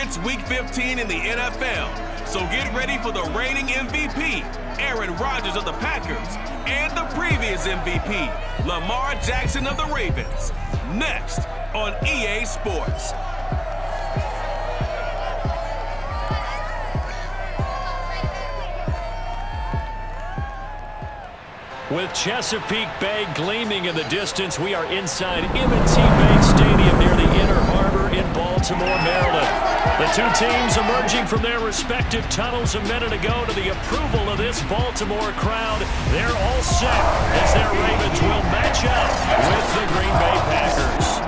It's Week 15 in the NFL, so get ready for the reigning MVP, Aaron Rodgers of the Packers, and the previous MVP, Lamar Jackson of the Ravens. Next on EA Sports. With Chesapeake Bay gleaming in the distance, we are inside M&T Bank Stadium near the Inner Harbor in Baltimore, Maryland. The two teams emerging from their respective tunnels a minute ago to the approval of this Baltimore crowd. They're all set as their Ravens will match up with the Green Bay Packers.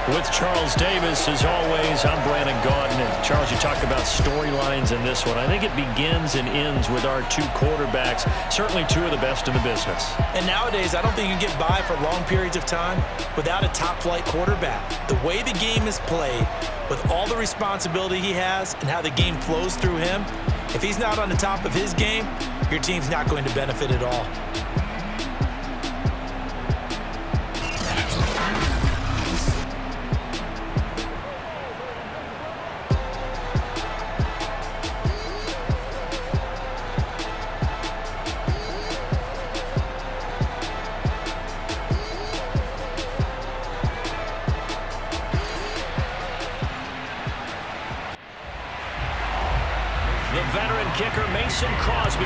With Charles Davis, as always, I'm Brandon Gaudin. And Charles, you talked about storylines in this one. I think it begins and ends with our two quarterbacks, certainly two of the best in the business. And nowadays, I don't think you can get by for long periods of time without a top-flight quarterback. The way the game is played, with all the responsibility he has and how the game flows through him, if he's not on the top of his game, your team's not going to benefit at all.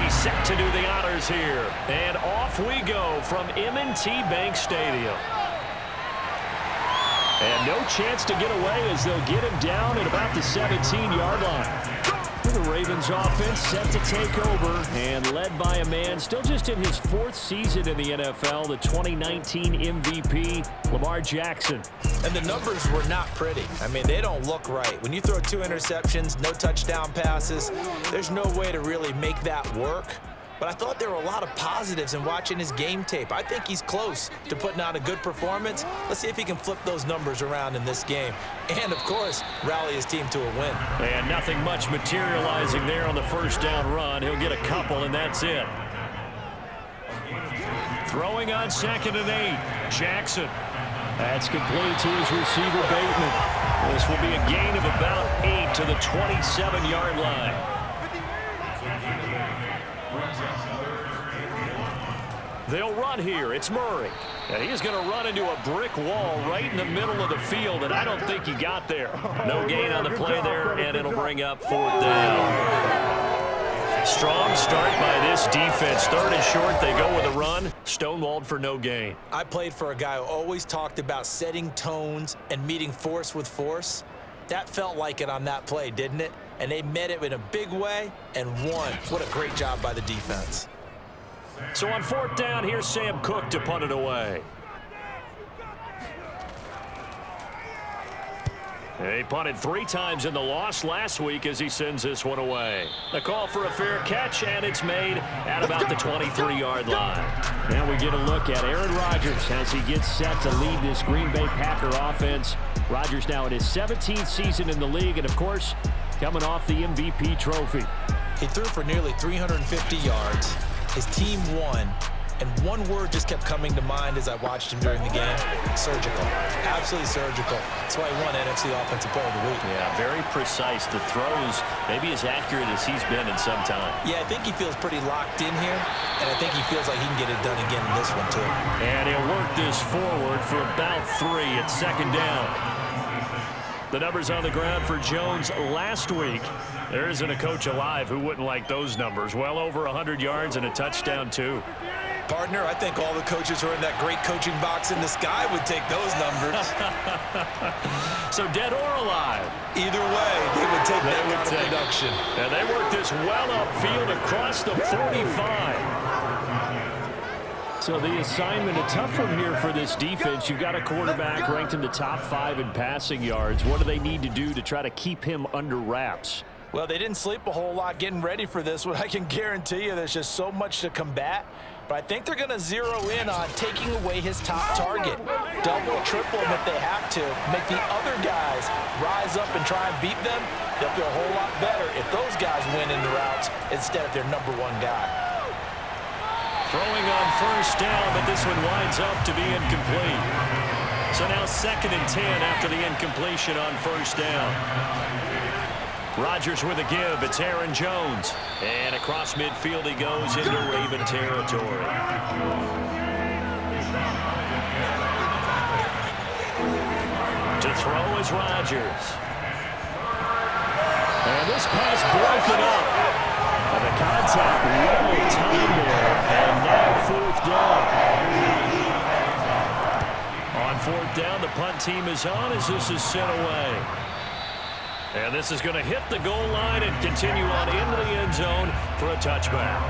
Set to do the honors here. And off we go from M&T Bank Stadium. And no chance to get away as they'll get him down at about the 17-yard line. The Ravens offense set to take over and led by a man still just in his fourth season in the NFL, the 2019 MVP, Lamar Jackson. And the numbers were not pretty. I mean, they don't look right. When you throw 2 interceptions, no touchdown passes, there's no way to really make that work. But I thought there were a lot of positives in watching his game tape. I think he's close to putting out a good performance. Let's see if he can flip those numbers around in this game. And, of course, rally his team to a win. And nothing much materializing there on the first down run. He'll get a couple, and that's it. Throwing on 2nd and 8. Jackson. That's complete to his receiver, Bateman. This will be a gain of about 8 to the 27-yard line. They'll run here. It's Murray. And he's going to run into a brick wall right in the middle of the field, and I don't think he got there. No gain on the play there, and it'll bring up 4th down. Strong start by this defense. 3rd and short, they go with a run. Stonewalled for no gain. I played for a guy who always talked about setting tones and meeting force with force. That felt like it on that play, didn't it? And they met it in a big way and won. What a great job by the defense. So on 4th down, here's Sam Cook to punt it away. He punted 3 times in the loss last week as he sends this one away. The call for a fair catch, and it's made at about the 23-yard line. And we get a look at Aaron Rodgers as he gets set to lead this Green Bay Packer offense. Rodgers now in his 17th season in the league, and of course, coming off the MVP trophy. He threw for nearly 350 yards. His team won, and one word just kept coming to mind as I watched him during the game: surgical. Absolutely surgical. That's why he won NFC Offensive Player of the Week. Yeah, very precise. The throws maybe as accurate as he's been in some time. Yeah, I think he feels pretty locked in here, and I think he feels like he can get it done again in this one, too. And he'll work this forward for about 3 at 2nd down. The numbers on the ground for Jones last week. There isn't a coach alive who wouldn't like those numbers. Well over 100 yards and a touchdown, too. Partner, I think all the coaches who are in that great coaching box in the sky would take those numbers. So dead or alive? Either way, they would take that kind of production. And they work this well upfield across the 45. So the assignment, a tough one here for this defense. You've got a quarterback ranked in the top 5 in passing yards. What do they need to do to try to keep him under wraps? Well, they didn't sleep a whole lot getting ready for this one. I can guarantee you there's just so much to combat. But I think they're going to zero in on taking away his top target. Double, triple him if they have to. Make the other guys rise up and try and beat them. They'll feel a whole lot better if those guys win in the routes instead of their #1 guy. Throwing on first down, but this one winds up to be incomplete. So now 2nd and 10 after the incompletion on first down. Rodgers with a give. It's Aaron Jones. And across midfield he goes into Raven territory. To throw is Rodgers. And this pass broken up. And the contact well timed there. And now 4th down. On 4th down, the punt team is on as this is sent away. And this is going to hit the goal line and continue on into the end zone for a touchback.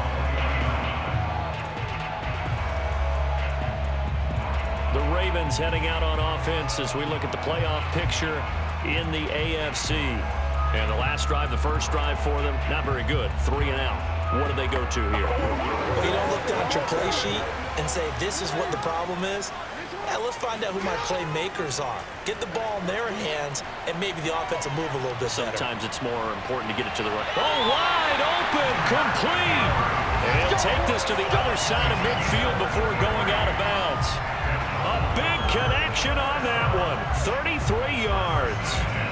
The Ravens heading out on offense as we look at the playoff picture in the AFC. And the last drive, the first drive for them, not very good. 3 and out. What do they go to here? Well, you don't look down at your play sheet and say, this is what the problem is. Yeah, let's find out who my playmakers are. Get the ball in their hands, and maybe the offense will move a little bit better. Sometimes it's more important to get it to the right. Oh, wide open, complete. And he'll take this to the other side of midfield before going out of bounds. A big connection on that one. 33 yards.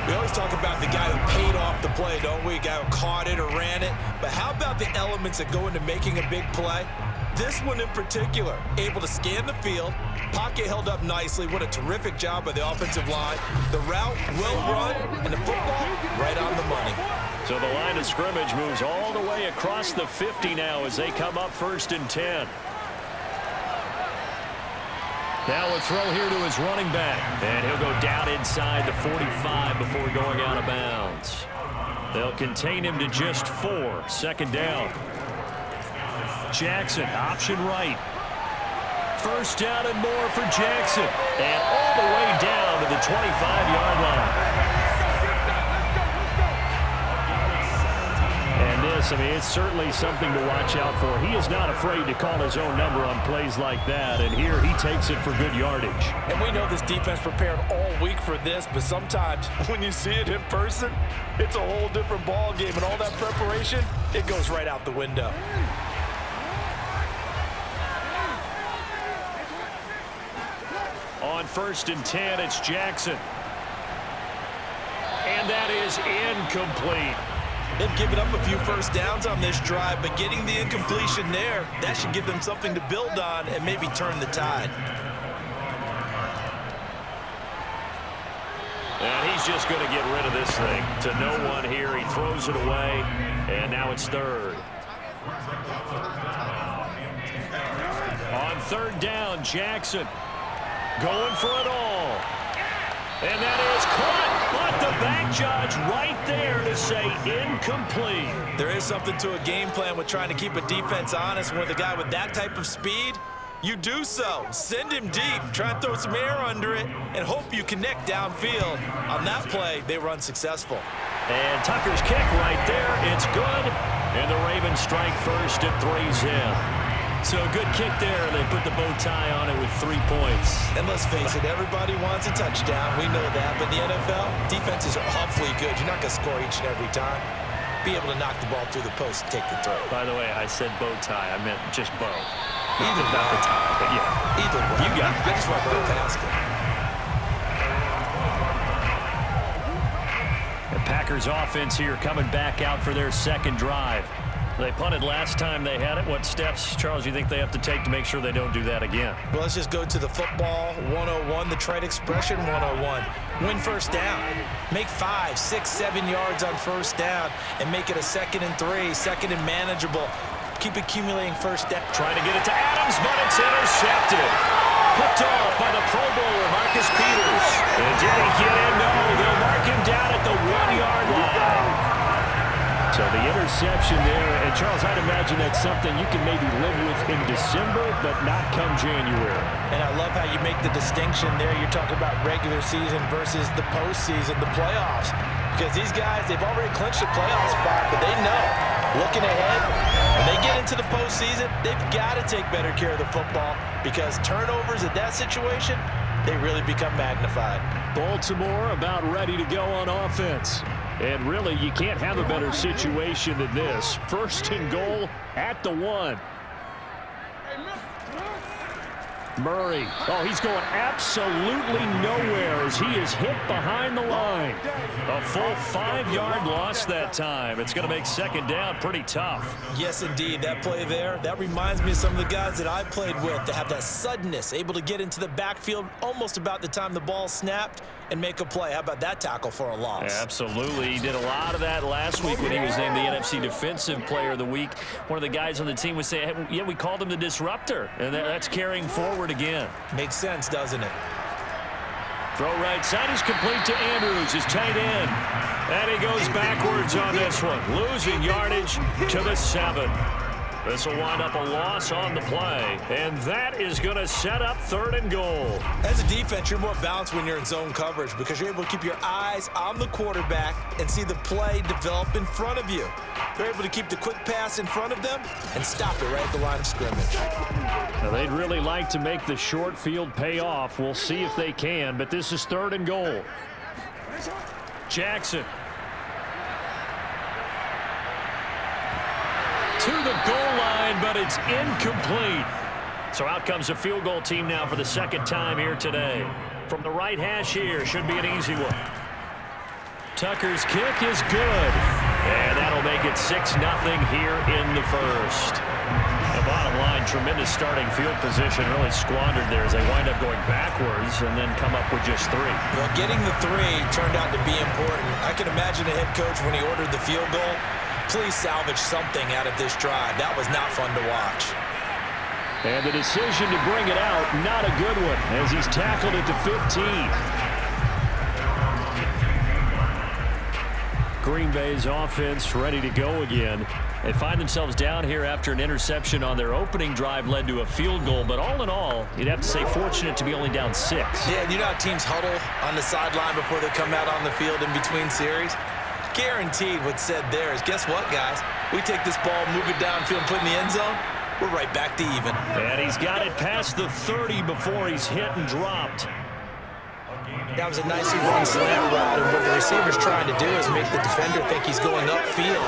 We always talk about the guy who paid off the play, don't we? A guy who caught it or ran it. But how about the elements that go into making a big play? This one in particular, able to scan the field, pocket held up nicely. What a terrific job by the offensive line. The route, well run, and the football, right on the money. So the line of scrimmage moves all the way across the 50 now as they come up 1st and 10. Now a throw here to his running back. And he'll go down inside the 45 before going out of bounds. They'll contain him to just 4. 2nd down. Jackson, option right. First down and more for Jackson. And all the way down to the 25-yard line. And this, I mean, it's certainly something to watch out for. He is not afraid to call his own number on plays like that. And here he takes it for good yardage. And we know this defense prepared all week for this, but sometimes when you see it in person, it's a whole different ball game. And all that preparation, it goes right out the window. On 1st and 10, it's Jackson. And that is incomplete. They've given up a few first downs on this drive, but getting the incompletion there, that should give them something to build on and maybe turn the tide. And he's just going to get rid of this thing to no one here. He throws it away, and now it's 3rd. On 3rd down, Jackson going for it all. And that is caught, but the back judge right there to say incomplete. There is something to a game plan with trying to keep a defense honest. With a guy with that type of speed, you do so. Send him deep, try and throw some air under it, and hope you connect downfield. On that play, they were unsuccessful. And Tucker's kick right there, it's good. And the Ravens strike first at 3-zip. So a good kick there. They put the bow tie on it with 3 points. And let's face it, everybody wants a touchdown. We know that. But the NFL, defenses are awfully good. You're not going to score each and every time. Be able to knock the ball through the post and take the throw. By the way, I said bow tie. I meant just bow. Either not the tie, but yeah. Either way. You got it. I just want to go past it. The Packers offense here coming back out for their 2nd drive. They punted last time they had it. What steps, Charles, you think they have to take to make sure they don't do that again? Well, let's just go to the football 101, the trade expression 101. Win first down. Make 5, 6, 7 yards on first down and make it a 2nd and 3, 2nd and manageable. Keep accumulating first down. Trying to get it to Adams, but it's intercepted. Picked off by the Pro Bowler, Marcus Peters. And did he get in? No, they'll mark him down at the 1-yard line. So the interception there, and Charles, I'd imagine that's something you can maybe live with in December, but not come January. And I love how you make the distinction there. You're talking about regular season versus the postseason, the playoffs. Because these guys, they've already clinched a playoff spot, but they know, looking ahead, when they get into the postseason, they've got to take better care of the football because turnovers in that situation, they really become magnified. Baltimore about ready to go on offense. And really, you can't have a better situation than this. 1st and goal at the 1. Murray. Oh, he's going absolutely nowhere as he is hit behind the line. A full 5-yard loss that time. It's going to make second down pretty tough. Yes, indeed. That play there, that reminds me of some of the guys that I played with to have that suddenness, able to get into the backfield almost about the time the ball snapped and make a play. How about that tackle for a loss? Yeah, absolutely. He did a lot of that last week when he was named the NFC Defensive Player of the Week. One of the guys on the team was saying, hey, yeah, we called him the disruptor, and that's carrying forward again. Makes sense, doesn't it? Throw right side is complete to Andrews, his tight end. And he goes backwards on this one, losing yardage to the 7. This will wind up a loss on the play, and that is going to set up 3rd and goal. As a defense, you're more balanced when you're in zone coverage because you're able to keep your eyes on the quarterback and see the play develop in front of you. They're able to keep the quick pass in front of them and stop it right at the line of scrimmage. Now, they'd really like to make the short field pay off. We'll see if they can, but this is 3rd and goal. Jackson. To the goal line, but it's incomplete. So out comes the field goal team now for the 2nd time here today. From the right hash here, should be an easy one. Tucker's kick is good. And that'll make it 6-0 here in the 1st. The bottom line, tremendous starting field position, really squandered there as they wind up going backwards and then come up with just 3. Well, getting the 3 turned out to be important. I can imagine the head coach when he ordered the field goal. Please salvage something out of this drive. That was not fun to watch. And the decision to bring it out, not a good one, as he's tackled at the 15. Green Bay's offense ready to go again. They find themselves down here after an interception on their opening drive led to a field goal. But all in all, you'd have to say fortunate to be only down 6. Yeah, and you know how teams huddle on the sideline before they come out on the field in between series? Guaranteed what's said there is, guess what, guys? We take this ball, move it downfield, put it in the end zone, we're right back to even. And he's got it past the 30 before he's hit and dropped. That was a nicely run slant route, and what the receiver's trying to do is make the defender think he's going upfield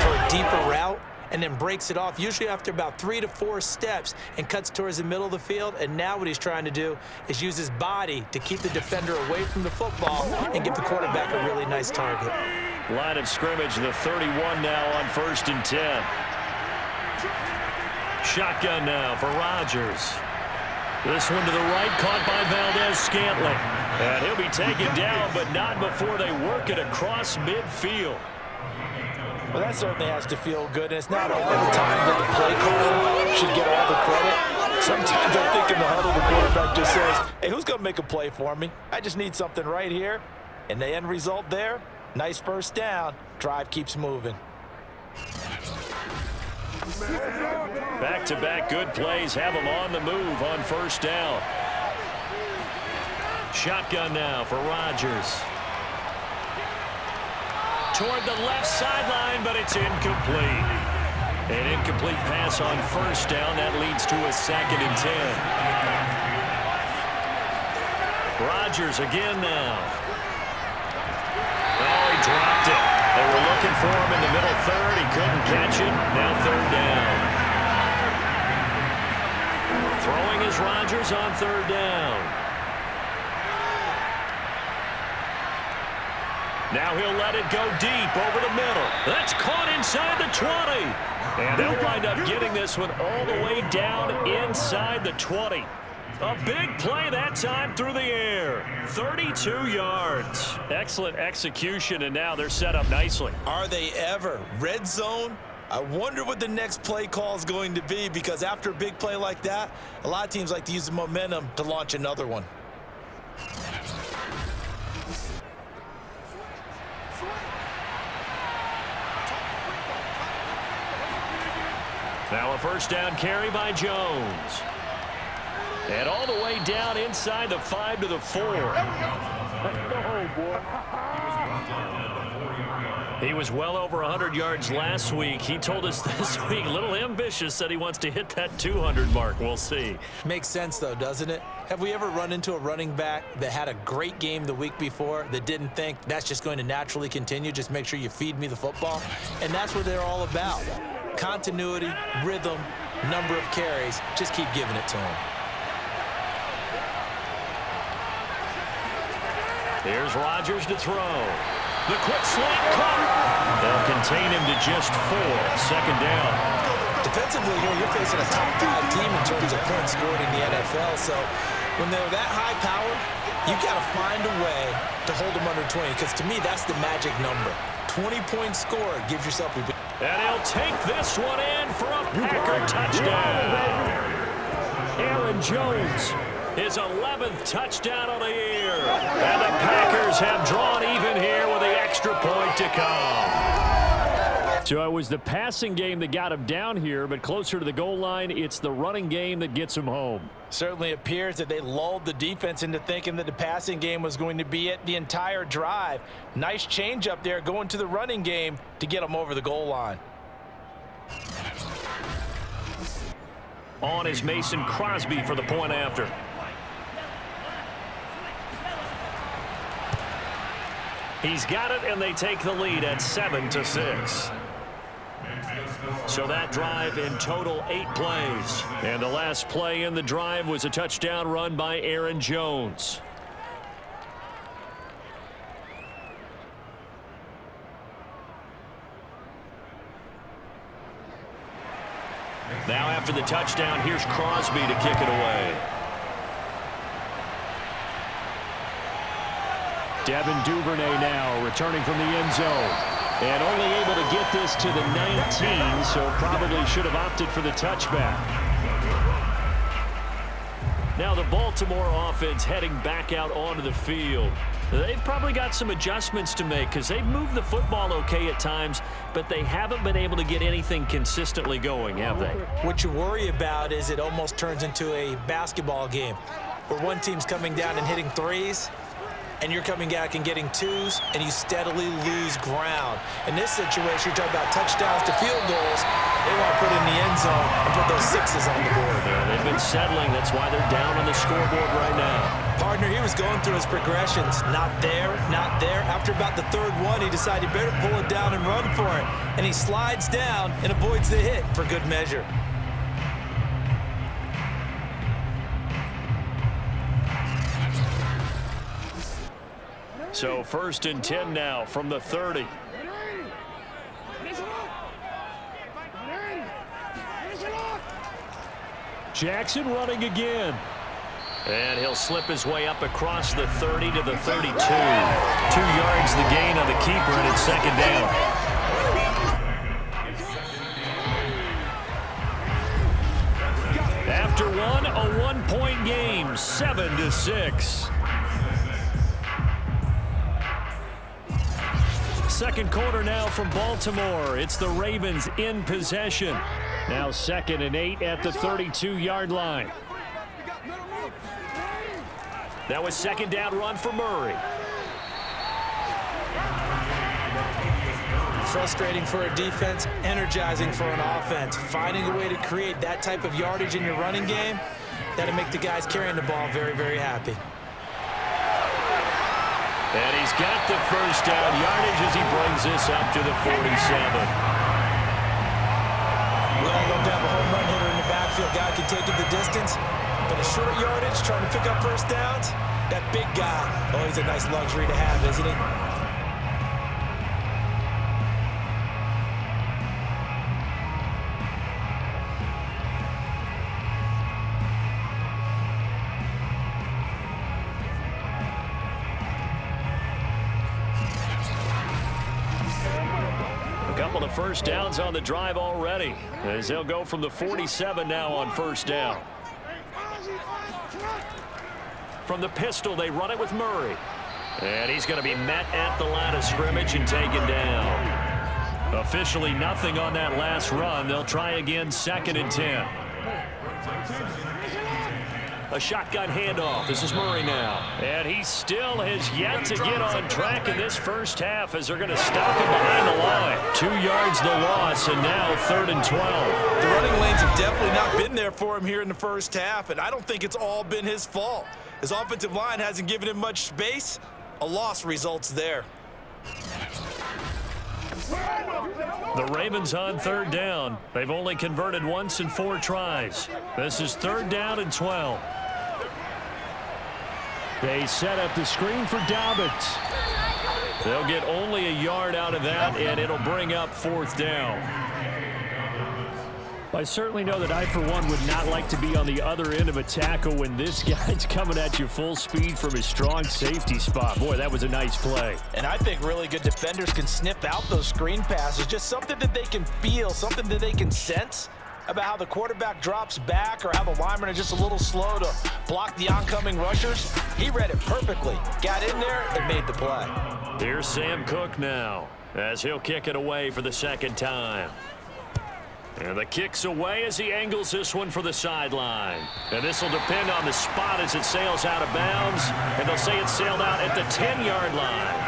for a deeper route, and then breaks it off, usually after about 3 to 4 steps, and cuts towards the middle of the field. And now what he's trying to do is use his body to keep the defender away from the football and give the quarterback a really nice target. Line of scrimmage, the 31 now on 1st and 10. Shotgun now for Rodgers. This one to the right, caught by Valdez-Scantling. And he'll be taken down, but not before they work it across midfield. Well, that certainly has to feel good, and it's not all the time that the play caller should get all the credit. Sometimes I think in the huddle, the quarterback just says, hey, who's going to make a play for me? I just need something right here. And the end result there, nice 1st down. Drive keeps moving. Back-to-back good plays have them on the move on 1st down. Shotgun now for Rodgers. Toward the left sideline, but it's incomplete. An incomplete pass on 1st down. That leads to a 2nd and 10. Rodgers again now. Oh, he dropped it. They were looking for him in the middle 3rd. He couldn't catch it. Now 3rd down. Throwing is Rodgers on 3rd down. Now he'll let it go deep over the middle. That's caught inside the 20. And they'll wind up getting this one all the way down inside the 20. A big play that time through the air. 32 yards. Excellent execution, and now they're set up nicely. Are they ever? Red zone? I wonder what the next play call is going to be, because after a big play like that, a lot of teams like to use the momentum to launch another one. Now a 1st down carry by Jones. And all the way down inside the 5 to the 4. He was well over 100 yards last week. He told us this week, a little ambitious, said he wants to hit that 200 mark. We'll see. Makes sense, though, doesn't it? Have we ever run into a running back that had a great game the week before that didn't think that's just going to naturally continue? Just make sure you feed me the football. And that's what they're all about. Continuity, rhythm, number of carries. Just keep giving it to him. Here's Rodgers to throw. The quick slant caught. They'll contain him to just 4. Second down. Defensively here, you're facing a top 5 team in terms of points scored in the NFL. So when they're that high power, you've got to find a way to hold them under 20. Because to me, that's the magic number. 20-point score gives yourself a... And he'll take this one in for a Packer touchdown. Aaron Jones, his 11th touchdown of the year. And the Packers have drawn even here with the extra point to come. So it was the passing game that got him down here, but closer to the goal line, it's the running game that gets him home. Certainly appears that they lulled the defense into thinking that the passing game was going to be it the entire drive. Nice change up there going to the running game to get them over the goal line. On is Mason Crosby for the point after. He's got it, and they take the lead at 7-6. So that drive in total 8 plays. And the last play in the drive was a touchdown run by Aaron Jones. Now after the touchdown, here's Crosby to kick it away. Devin Duvernay now returning from the end zone. And only able to get this to the 19, so probably should have opted for the touchback. Now the Baltimore offense heading back out onto the field. They've probably got some adjustments to make because they've moved the football okay at times, but they haven't been able to get anything consistently going, have they? What you worry about is it almost turns into a basketball game where one team's coming down and hitting threes, and you're coming back and getting twos, and you steadily lose ground. In this situation, you're talking about touchdowns to field goals. They want to put in the end zone and put those 6s on the board. Yeah, they've been settling. That's why they're down on the scoreboard right now. Partner, he was going through his progressions. Not there, not there. After about the third one, he decided he better pull it down and run for it. And he slides down and avoids the hit for good measure. So 1st and 10 now from the 30. Jackson running again. And he'll slip his way up across the 30 to the 32. 2 yards the gain on the keeper, and it's 2nd down. After one, a 1-point game, 7-6. Second quarter now from Baltimore. It's the Ravens in possession. Now 2nd and 8 at the 32-yard line. That was 2nd down run for Murray. Frustrating for a defense, energizing for an offense. Finding a way to create that type of yardage in your running game, that'll make the guys carrying the ball very, very happy. And he's got the 1st down yardage as he brings this up to the 47. Well, love to have a home run hitter in the backfield. Guy can take it the distance. But a short yardage, trying to pick up 1st downs, that big guy, oh, he's a nice luxury to have, isn't he? A couple of 1st downs on the drive already, as they'll go from the 47 now on 1st down. From the pistol, they run it with Murray. And he's going to be met at the line of scrimmage and taken down. Officially nothing on that last run. They'll try again 2nd and 10. A shotgun handoff. This is Murray now. And he still has yet to get on track in this first half as they're going to stop him behind the line. 2 yards the loss, and now 3rd and 12. The running lanes have definitely not been there for him here in the first half, and I don't think it's all been his fault. His offensive line hasn't given him much space. A loss results there. The Ravens on 3rd down. They've only converted once in 4 tries. This is 3rd down and 12. They set up the screen for Dobbins. They'll get only a yard out of that, and it'll bring up 4th down. I certainly know that I, for one, would not like to be on the other end of a tackle when this guy's coming at you full speed from his strong safety spot. Boy, that was a nice play. And I think really good defenders can sniff out those screen passes, just something that they can feel, something that they can sense about how the quarterback drops back or how the linemen are just a little slow to block the oncoming rushers. He read it perfectly, got in there, and made the play. Here's Sam Cook now, as he'll kick it away for the 2nd time. And the kick's away as he angles this one for the sideline. And this will depend on the spot as it sails out of bounds. And they'll say it sailed out at the 10-yard line.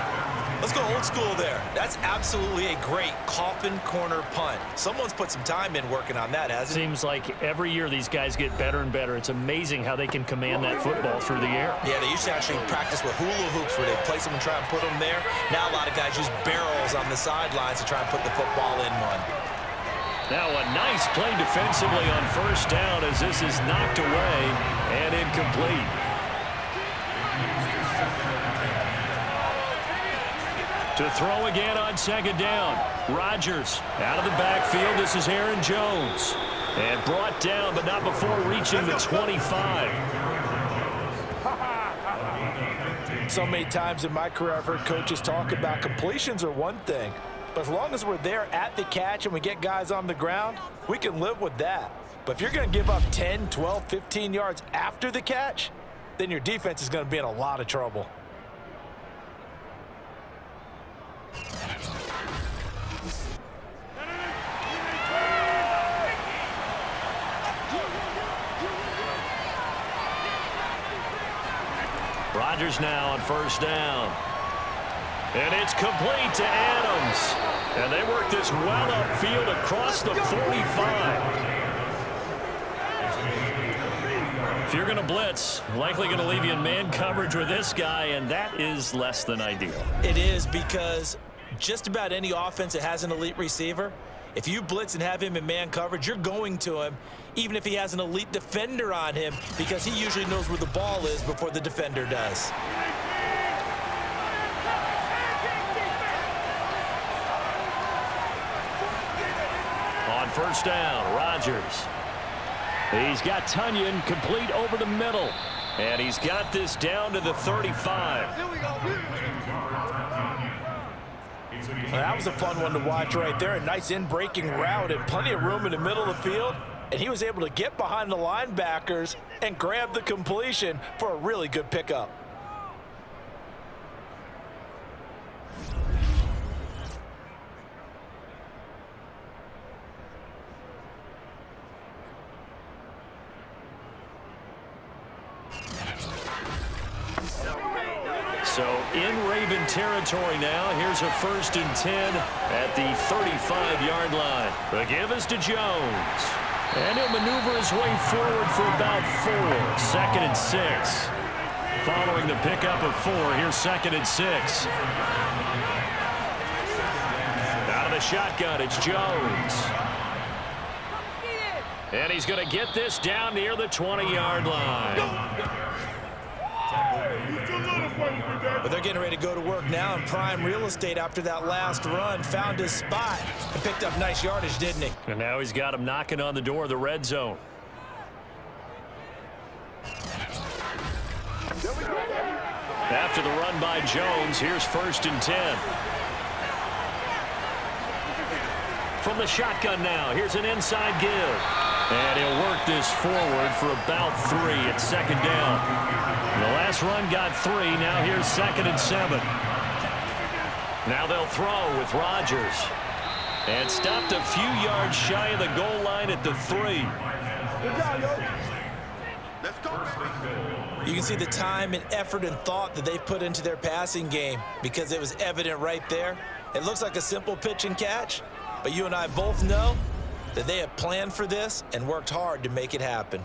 Let's go old school there. That's absolutely a great coffin corner punt. Someone's put some time in working on that, hasn't it? Seems like every year these guys get better and better. It's amazing how they can command that football through the air. Yeah, they used to actually practice with hula hoops where they place them and try and put them there. Now a lot of guys use barrels on the sidelines to try and put the football in one. Now a nice play defensively on 1st down as this is knocked away and incomplete. To throw again on 2nd down. Rodgers out of the backfield. This is Aaron Jones. And brought down, but not before reaching the 25. So many times in my career I've heard coaches talk about completions are one thing. But as long as we're there at the catch and we get guys on the ground, we can live with that. But if you're going to give up 10, 12, 15 yards after the catch, then your defense is going to be in a lot of trouble. Rodgers now on 1st down. And it's complete to Adams. And they work this well upfield across the 45. If you're going to blitz, likely going to leave you in man coverage with this guy, and that is less than ideal. It is, because just about any offense that has an elite receiver, if you blitz and have him in man coverage, you're going to him, even if he has an elite defender on him, because he usually knows where the ball is before the defender does. On 1st down, Rodgers. He's got Tunyon complete over the middle. And he's got this down to the 35. Well, that was a fun one to watch right there. A nice in-breaking route and plenty of room in the middle of the field. And he was able to get behind the linebackers and grab the completion for a really good pickup. So in Raven territory now. Here's a 1st and 10 at the 35-yard line. The give is to Jones. And he'll maneuver his way forward for about 4. 2nd and 6. Following the pickup of 4, here's 2nd and 6. Out of the shotgun, it's Jones. And he's going to get this down near the 20-yard line. But they're getting ready to go to work now in prime real estate after that last run. Found his spot and picked up nice yardage, didn't he? And now he's got him knocking on the door of the red zone. After the run by Jones, here's 1st and 10. From the shotgun now, here's an inside give. And he'll work this forward for about 3 at 2nd down. The last run got 3. Now here's 2nd and 7. Now they'll throw with Rodgers. And stopped a few yards shy of the goal line at the 3. You can see the time and effort and thought that they've put into their passing game, because it was evident right there. It looks like a simple pitch and catch, but you and I both know that they have planned for this and worked hard to make it happen.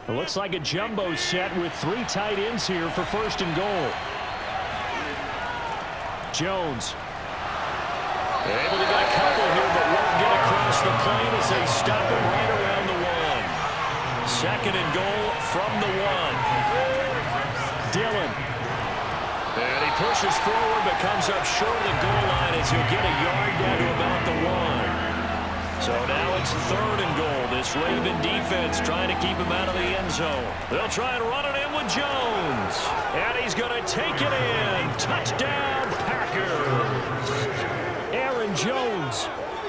It looks like a jumbo set with 3 tight ends here for 1st and goal. Jones able to get a couple here, but won't get across across the plane as they stop him right around the 1. Second and goal from the 1. Dillon. And he pushes forward but comes up short of the goal line as he'll get a yard down to about the 1. So now it's third and goal. This Raven defense trying to keep him out of the end zone. They'll try and run it in with Jones. And he's going to take it in. Touchdown, Packers. Aaron Jones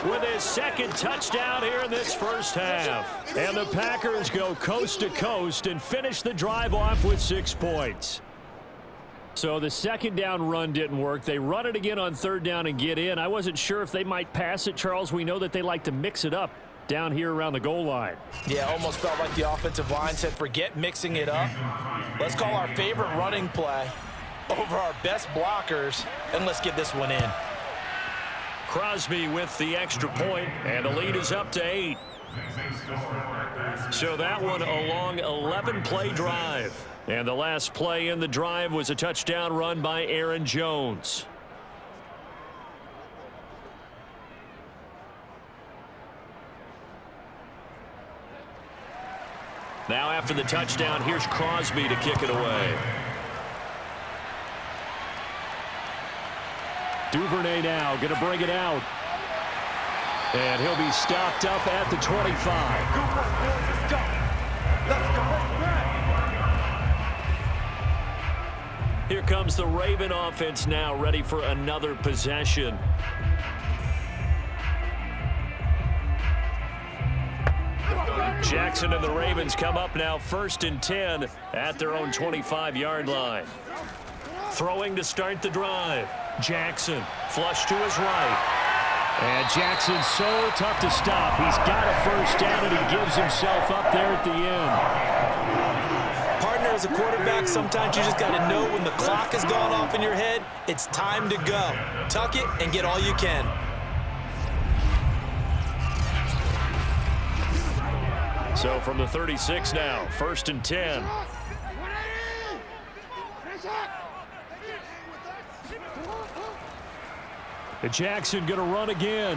with his second touchdown here in this first half. And the Packers go coast to coast and finish the drive off with 6 points. So the second down run didn't work. They run it again on third down and get in. I wasn't sure if they might pass it, Charles. We know that they like to mix it up down here around the goal line. Yeah, almost felt like the offensive line said, forget mixing it up. Let's call our favorite running play over our best blockers, and let's get this one in. Crosby with the extra point, and the lead is up to 8. So that one a long 11-play drive. And the last play in the drive was a touchdown run by Aaron Jones. Now after the touchdown, here's Crosby to kick it away. Duvernay now going to bring it out. And he'll be stopped up at the 25. Let's go. Let's go. Here comes the Raven offense now, ready for another possession. Jackson and the Ravens come up now 1st and 10 at their own 25-yard line. Throwing to start the drive. Jackson, flush to his right. And Jackson's so tough to stop. He's got a first down, and he gives himself up there at the end. Partner, as a quarterback, sometimes you just got to know when the clock has gone off in your head, it's time to go. Tuck it and get all you can. So from the 36 now, 1st and 10. And Jackson going to run again.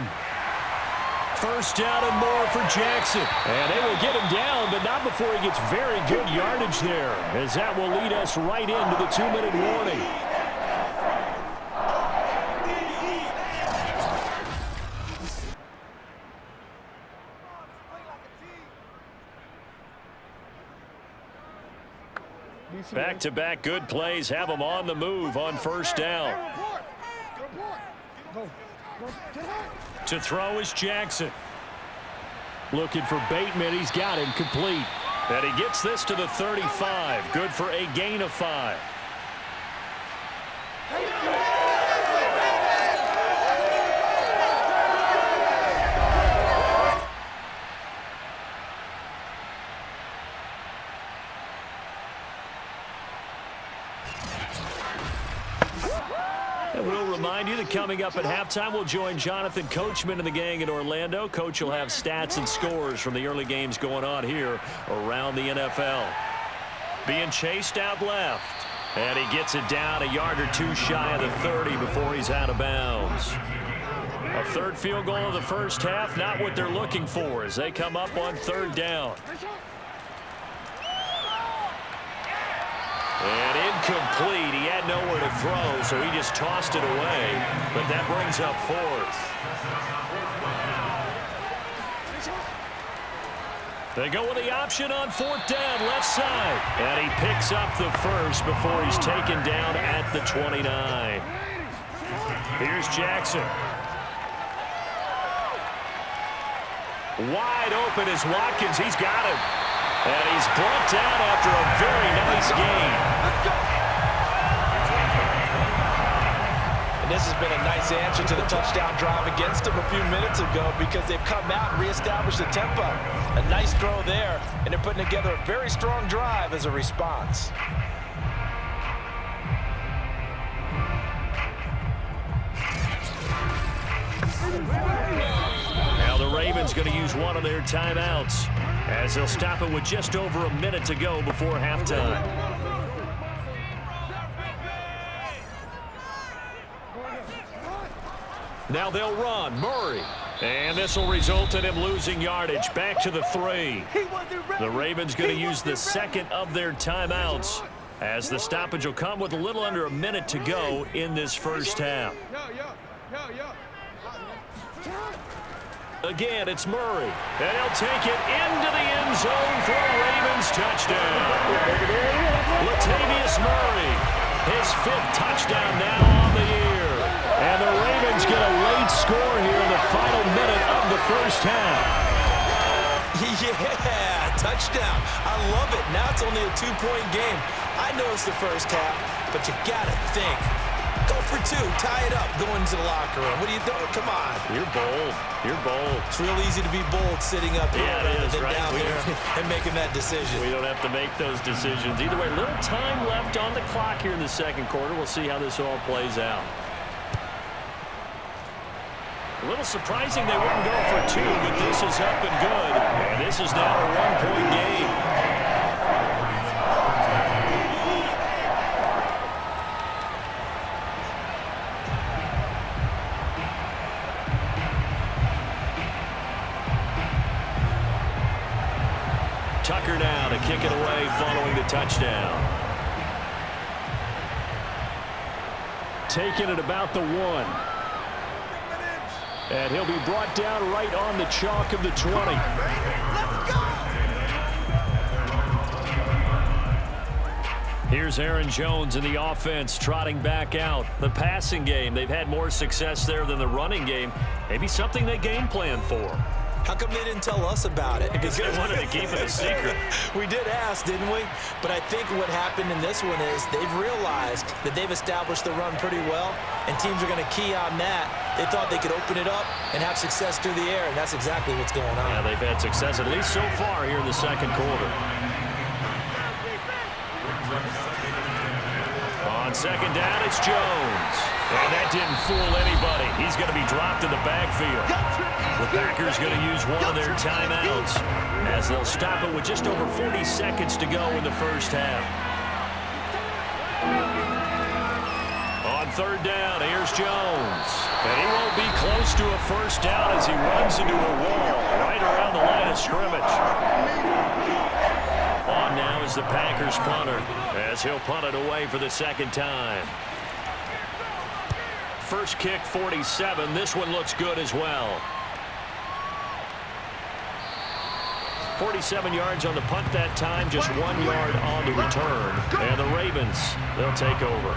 First down and more for Jackson. And they will get him down, but not before he gets very good yardage there, as that will lead us right into the 2-minute warning. Back-to-back good plays have them on the move on first down. To throw is Jackson. Looking for Bateman. He's got him complete. And he gets this to the 35. Good for a gain of 5. And we'll remind you that coming up at halftime, we'll join Jonathan Coachman and the gang in Orlando. Coach will have stats and scores from the early games going on here around the NFL. Being chased out left. And he gets it down a yard or two shy of the 30 before he's out of bounds. A third field goal of the first half, not what they're looking for as they come up on third down. And incomplete. He had nowhere to throw, so he just tossed it away. But that brings up 4th. They go with the option on 4th down, left side. And he picks up the first before he's taken down at the 29. Here's Jackson. Wide open is Watkins. He's got him. And he's brought down after a very nice gain. And this has been a nice answer to the touchdown drive against them a few minutes ago because they've come out and reestablished the tempo. A nice throw there, and they're putting together a very strong drive as a response. Now the Ravens going to use one of their timeouts as they'll stop it with just over a minute to go before halftime. Now they'll run. Murray. And this will result in him losing yardage. Back to the 3. The Ravens going to use the second of their timeouts as the stoppage will come with a little under a minute to go in this first half. Again, it's Murray. And he'll take it into the end zone for a Ravens touchdown. Latavius Murray, his 5th touchdown now on the year. And the Ravens get a late score here in the final minute of the first half. Yeah, touchdown. I love it. Now it's only a 2-point game. I know it's the first half, but you got to think. Go for 2. Tie it up. Go into the locker room. What are you doing? Come on. You're bold. You're bold. It's real easy to be bold sitting up here it is, right? down there and making that decision. We don't have to make those decisions. Either way, little time left on the clock here in the second quarter. We'll see how this all plays out. A little surprising they wouldn't go for 2, but this is up and good. And this is now a 1-point game. Tucker now to kick it away following the touchdown. Taking it about the 1. And he'll be brought down right on the chalk of the 20. Here's Aaron Jones in the offense trotting back out. The passing game, they've had more success there than the running game. Maybe something they game plan for. How come they didn't tell us about it? Because they wanted to keep it a secret. We did ask, didn't we? But I think what happened in this one is they've realized that they've established the run pretty well, and teams are going to key on that. They thought they could open it up and have success through the air, and that's exactly what's going on. Yeah, they've had success, at least so far here in the second quarter. On second down, it's Jones. And that didn't fool anybody. He's going to be dropped in the backfield. The Packers going to use one of their timeouts as they'll stop it with just over 40 seconds to go in the first half. On third down, here's Jones. And he won't be close to a first down as he runs into a wall right around the line of scrimmage. On now is the Packers punter as he'll punt it away for the second time. First kick, 47. This one looks good as well. 47 yards on the punt that time, just 1 yard on the return. And the Ravens, they'll take over.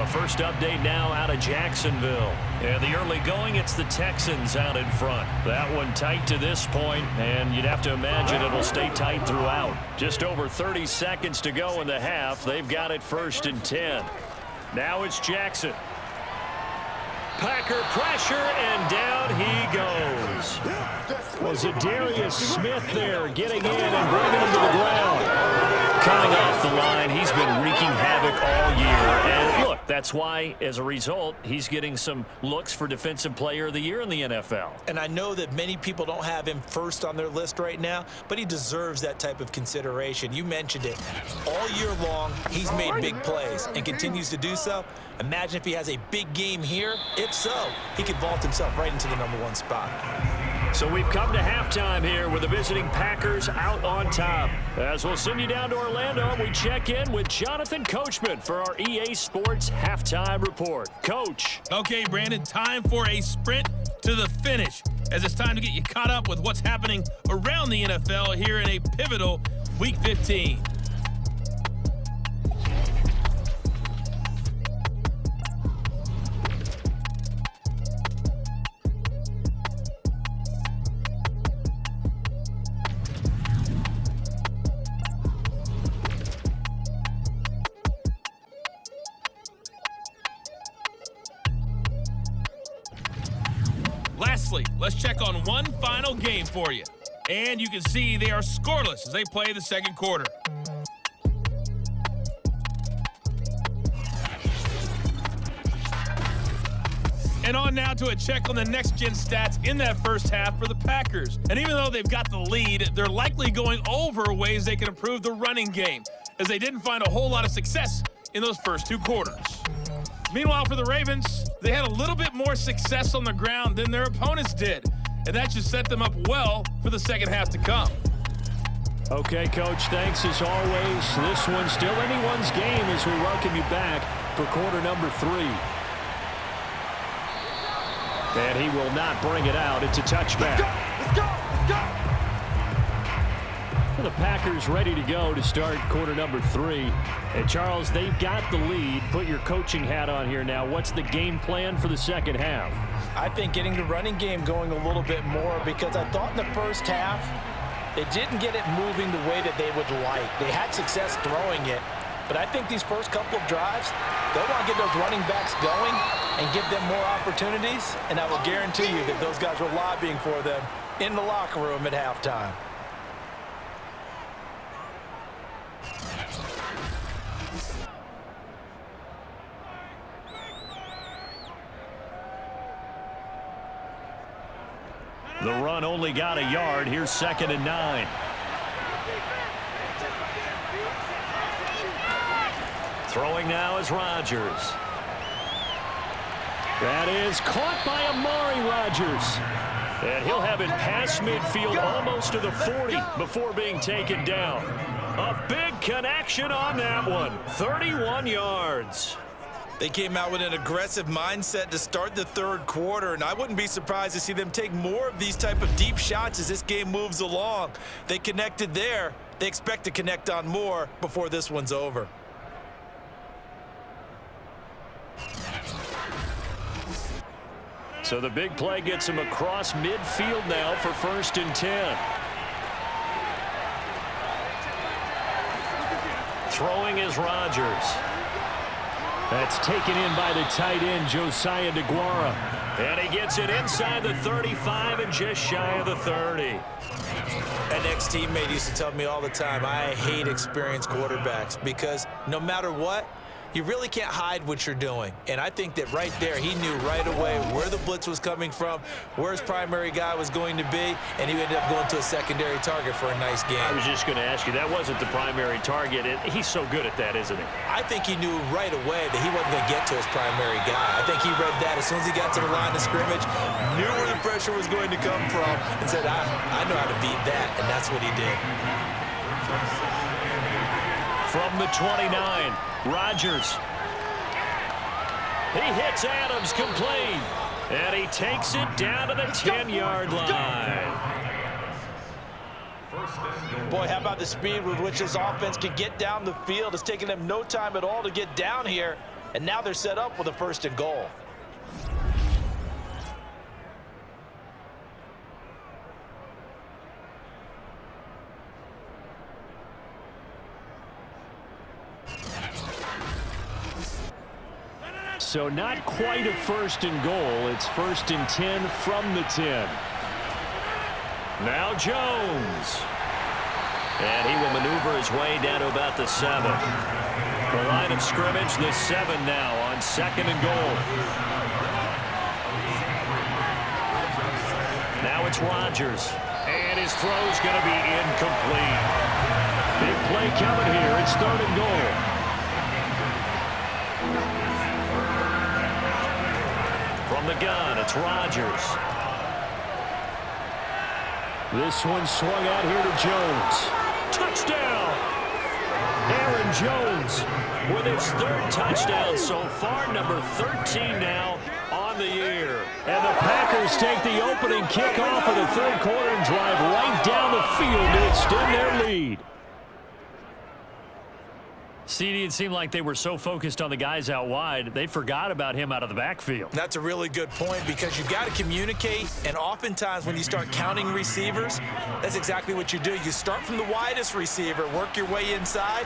A first update now out of Jacksonville. And the early going, it's the Texans out in front. That one tight to this point, and you'd have to imagine it'll stay tight throughout. Just over 30 seconds to go in the half. They've got it 1st and 10. Now it's Jackson. Packer pressure, and down he goes. Was it Darius Smith there getting in and bringing him to the ground? Coming off the line, he's been wreaking havoc all year. And look, that's why, as a result, he's getting some looks for Defensive Player of the Year in the NFL. And I know that many people don't have him first on their list right now, but he deserves that type of consideration. You mentioned it. All year long, he's made big plays and continues to do so. Imagine if he has a big game here. If so, he could vault himself right into the #1 spot. So we've come to halftime here with the visiting Packers out on top. As we'll send you down to Orlando, we check in with Jonathan Coachman for our EA Sports Halftime Report. Coach. Okay, Brandon, time for a sprint to the finish, as it's time to get you caught up with what's happening around the NFL here in a pivotal Week 15. Lastly, let's check on one final game for you. And you can see they are scoreless as they play the second quarter. And on now to a check on the next-gen stats in that first half for the Packers. And even though they've got the lead, they're likely going over ways they can improve the running game, as they didn't find a whole lot of success in those first two quarters. Meanwhile, for the Ravens, they had a little bit more success on the ground than their opponents did, and that should set them up well for the second half to come. Okay, Coach, thanks as always. This one's still anyone's game as we welcome you back for quarter number 3. And he will not bring it out. It's a touchback. Let's go! Let's go! The Packers ready to go to start quarter number 3. And, Charles, they've got the lead. Put your coaching hat on here now. What's the game plan for the second half? I think getting the running game going a little bit more, because I thought in the first half they didn't get it moving the way that they would like. They had success throwing it, but I think these first couple of drives, they'll want to get those running backs going and give them more opportunities, and I will guarantee you that those guys were lobbying for them in the locker room at halftime. The run only got a yard. Here's 2nd and 9. Throwing now is Rodgers. That is caught by Amari Rodgers. And he'll have it past midfield almost to the 40 before being taken down. A big connection on that one. 31 yards. They came out with an aggressive mindset to start the third quarter, and I wouldn't be surprised to see them take more of these type of deep shots as this game moves along. They connected there. They expect to connect on more before this one's over. So the big play gets him across midfield now for 1st and 10. Throwing is Rodgers. That's taken in by the tight end, Josiah DeGuara. And he gets it inside the 35 and just shy of the 30. An ex-teammate used to tell me all the time, I hate experienced quarterbacks because no matter what, you really can't hide what you're doing. And I think that right there, he knew right away where the blitz was coming from, where his primary guy was going to be, and he ended up going to a secondary target for a nice game. I was just going to ask you, that wasn't the primary target. He's so good at that, isn't he? I think he knew right away that he wasn't going to get to his primary guy. I think he read that as soon as he got to the line of scrimmage, knew where the pressure was going to come from, and said, I know how to beat that, and that's what he did. From the 29, Rodgers. He hits Adams complete. And he takes it down to the 10-yard line. Boy, how about the speed with which this offense can get down the field? It's taken them no time at all to get down here, and now they're set up with a 1st and goal. So not quite a 1st and goal. It's 1st and 10 from the 10. Now Jones. And he will maneuver his way down to about the 7. The line of scrimmage, the 7 now on 2nd and goal. Now it's Rodgers. And his throw's going to be incomplete. Big play coming here. It's 3rd and goal. From the gun, it's Rodgers. This one swung out here to Jones. Touchdown! Aaron Jones with his 3rd touchdown so far, number 13 now on the year. And the Packers take the opening kickoff of the 3rd quarter and drive right down the field to extend their lead. CD, it seemed like they were so focused on the guys out wide, they forgot about him out of the backfield. That's a really good point because you got to communicate, and oftentimes when you start counting receivers, that's exactly what you do. You start from the widest receiver, work your way inside.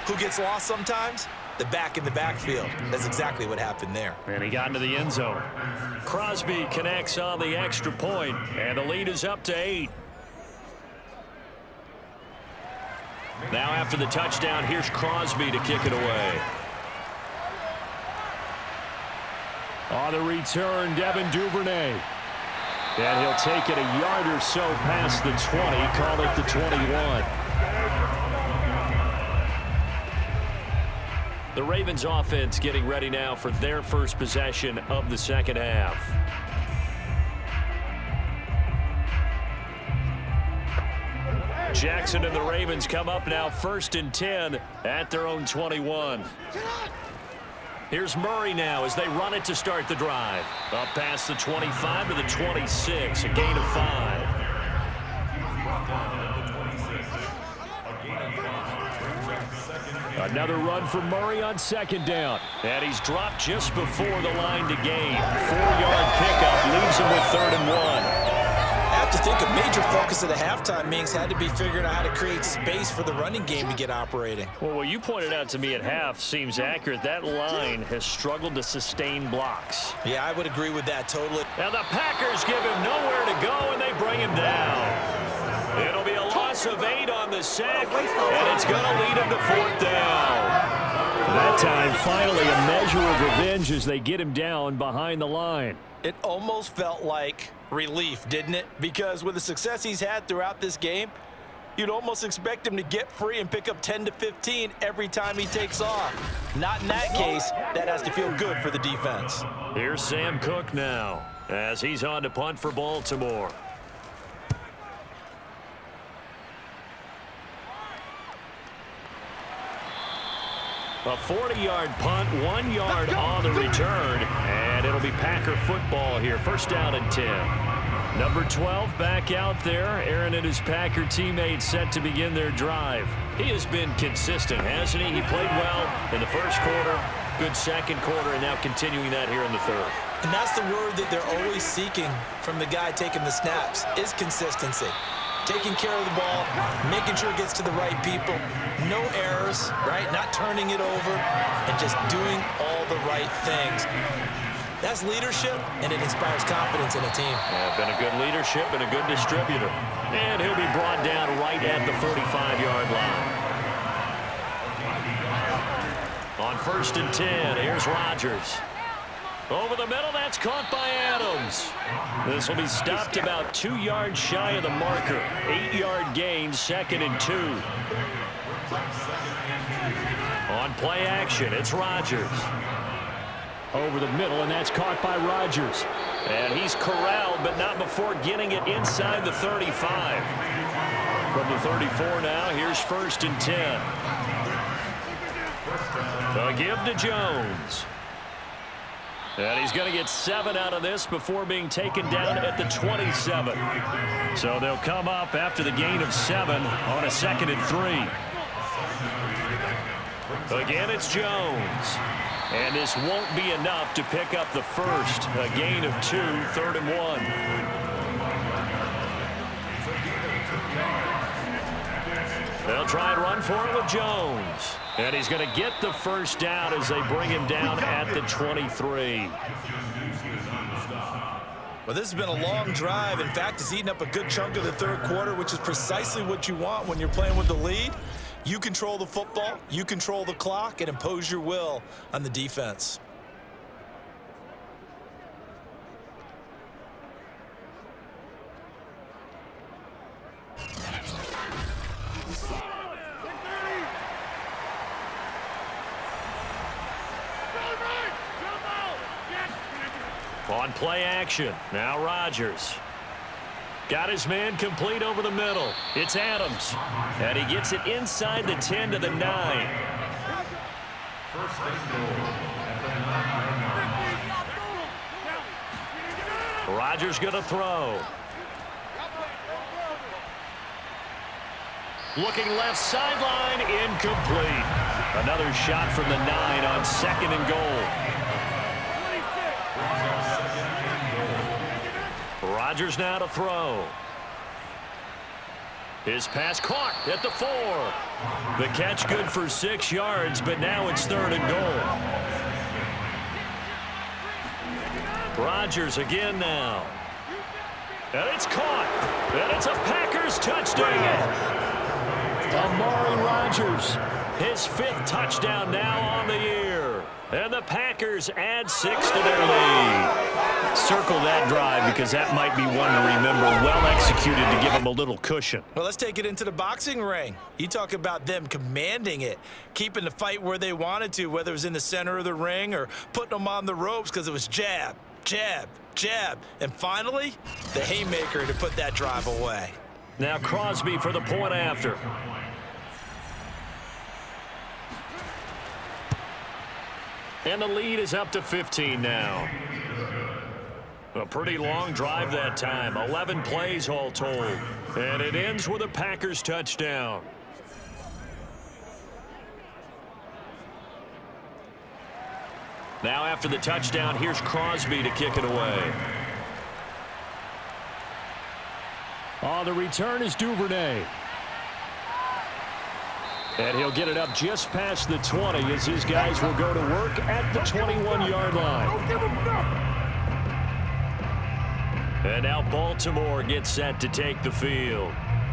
Who gets lost sometimes? The back in the backfield. That's exactly what happened there. And he got into the end zone. Crosby connects on the extra point, and the lead is up to 8. Now after the touchdown, here's Crosby to kick it away. On the return, Devin Duvernay. And he'll take it a yard or so past the 20, call it the 21. The Ravens offense getting ready now for their first possession of the second half. Jackson and the Ravens come up now 1st and 10 at their own 21. Here's Murray now as they run it to start the drive. Up past the 25 to the 26, a gain of 5. Another run for Murray on 2nd down. And he's dropped just before the line to gain. 4-yard pickup leaves him with 3rd and 1. I have to think a major focus of the halftime meetings had to be figuring out how to create space for the running game to get operating. Well, what you pointed out to me at half seems accurate. That line has struggled to sustain blocks. Yeah, I would agree with that totally. Now the Packers give him nowhere to go, and they bring him down. It'll be a loss of 8 on the sack, and it's going to lead him to 4th down. That time, finally, a measure of revenge as they get him down behind the line. It almost felt like relief, didn't it? Because with the success he's had throughout this game, you'd almost expect him to get free and pick up 10 to 15 every time he takes off. Not in that case. That has to feel good for the defense. Here's Sam Cook now as he's on to punt for Baltimore. A 40-yard punt, 1 yard on the return, and it'll be Packer football here. 1st down and 10. Number 12 back out there. Aaron and his Packer teammates set to begin their drive. He has been consistent, hasn't he? He played well in the 1st quarter, good 2nd quarter, and now continuing that here in the 3rd. And that's the word that they're always seeking from the guy taking the snaps, is consistency. Taking care of the ball, making sure it gets to the right people, no errors, right? Not turning it over, and just doing all the right things. That's leadership, and it inspires confidence in a team. Yeah, been a good leadership and a good distributor. And he'll be brought down right at the 35-yard line. On 1st and 10, here's Rodgers. Over the middle, that's caught by Adams. This will be stopped about 2 yards shy of the marker. 8-yard gain, 2nd and 2. On play action, it's Rodgers. Over the middle, and that's caught by Rodgers. And he's corralled, but not before getting it inside the 35. From the 34 now, here's 1st and 10. A give to Jones. And he's going to get 7 out of this before being taken down at the 27. So they'll come up after the gain of 7 on a 2nd and 3. Again, it's Jones. And this won't be enough to pick up the first. A gain of 2, 3rd and 1. They'll try and run for it with Jones. And he's going to get the 1st down as they bring him down at the 23. Well, this has been a long drive. In fact, it's eaten up a good chunk of the 3rd quarter, which is precisely what you want when you're playing with the lead. You control the football, you control the clock, and impose your will on the defense. On play action, now Rodgers. Got his man complete over the middle. It's Adams. And he gets it inside the 10 to the 9. Rodgers going to throw. Looking left sideline, incomplete. Another shot from the 9 on 2nd and goal. Rodgers now to throw. His pass caught at the 4. The catch good for 6 yards, but now it's 3rd and goal. Rodgers again now. And it's caught. And it's a Packers touchdown. Amari Rodgers, his 5th touchdown now on the year. And the Packers add 6 to their lead. Circle that drive because that might be one to remember. Well executed to give them a little cushion. Well, let's take it into the boxing ring. You talk about them commanding it, keeping the fight where they wanted to, whether it was in the center of the ring or putting them on the ropes because it was jab, jab, jab. And finally, the haymaker to put that drive away. Now Crosby for the point after. And the lead is up to 15 now. A pretty long drive that time. 11 plays all told. And it ends with a Packers touchdown. Now after the touchdown, here's Crosby to kick it away. On the return is Duvernay. And he'll get it up just past the 20 as his guys will go to work at the 21-yard line. And now Baltimore gets set to take the field.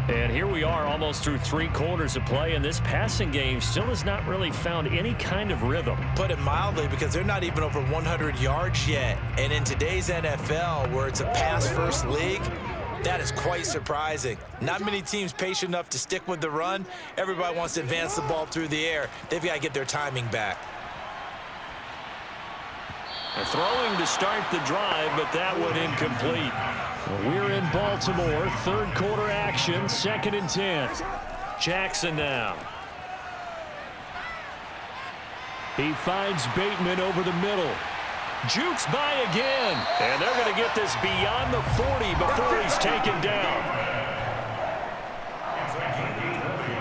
And here we are almost through 3 quarters of play, and this passing game still has not really found any kind of rhythm. Put it mildly, because they're not even over 100 yards yet. And in today's NFL, where it's a pass-first league, that is quite surprising. Not many teams patient enough to stick with the run. Everybody wants to advance the ball through the air. They've got to get their timing back. Throwing to start the drive, but that one incomplete. We're in Baltimore, third quarter action, 2nd and 10. Jackson now. He finds Bateman over the middle. Jukes by again. And they're going to get this beyond the 40 before he's taken down.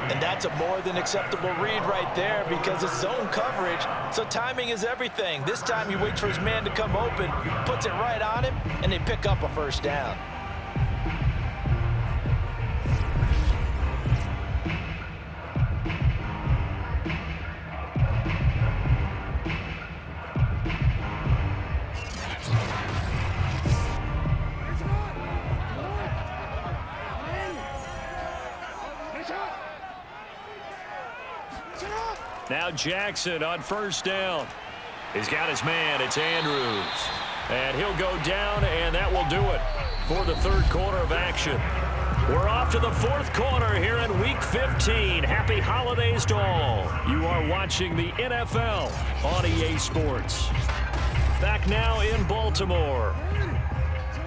And that's a more than acceptable read right there because it's zone coverage, so timing is everything. This time he waits for his man to come open, puts it right on him, and they pick up a first down. Now Jackson on first down. He's got his man. It's Andrews. And he'll go down, and that will do it for the third quarter of action. We're off to the fourth quarter here in Week 15. Happy holidays to all. You are watching the NFL on EA Sports. Back now in Baltimore.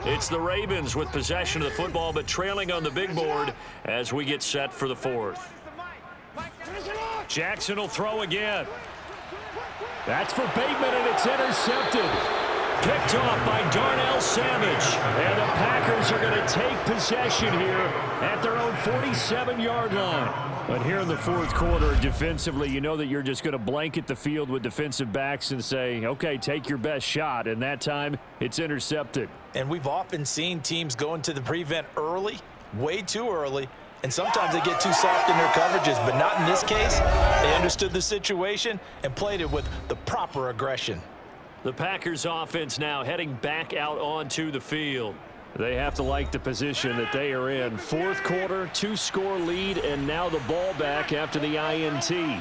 It's the Ravens with possession of the football, but trailing on the big board as we get set for the fourth. Jackson will throw again. That's for Bateman, and it's intercepted. Picked off by Darnell Savage. And the Packers are going to take possession here at their own 47-yard line. But here in the fourth quarter, defensively, you know that you're just going to blanket the field with defensive backs and say, okay, take your best shot. And that time, it's intercepted. And we've often seen teams go into the prevent early, way too early, and sometimes they get too soft in their coverages, but not in this case. They understood the situation and played it with the proper aggression. The Packers offense now heading back out onto the field. They have to like the position that they are in. Fourth quarter, 2-score lead, and now the ball back after the INT.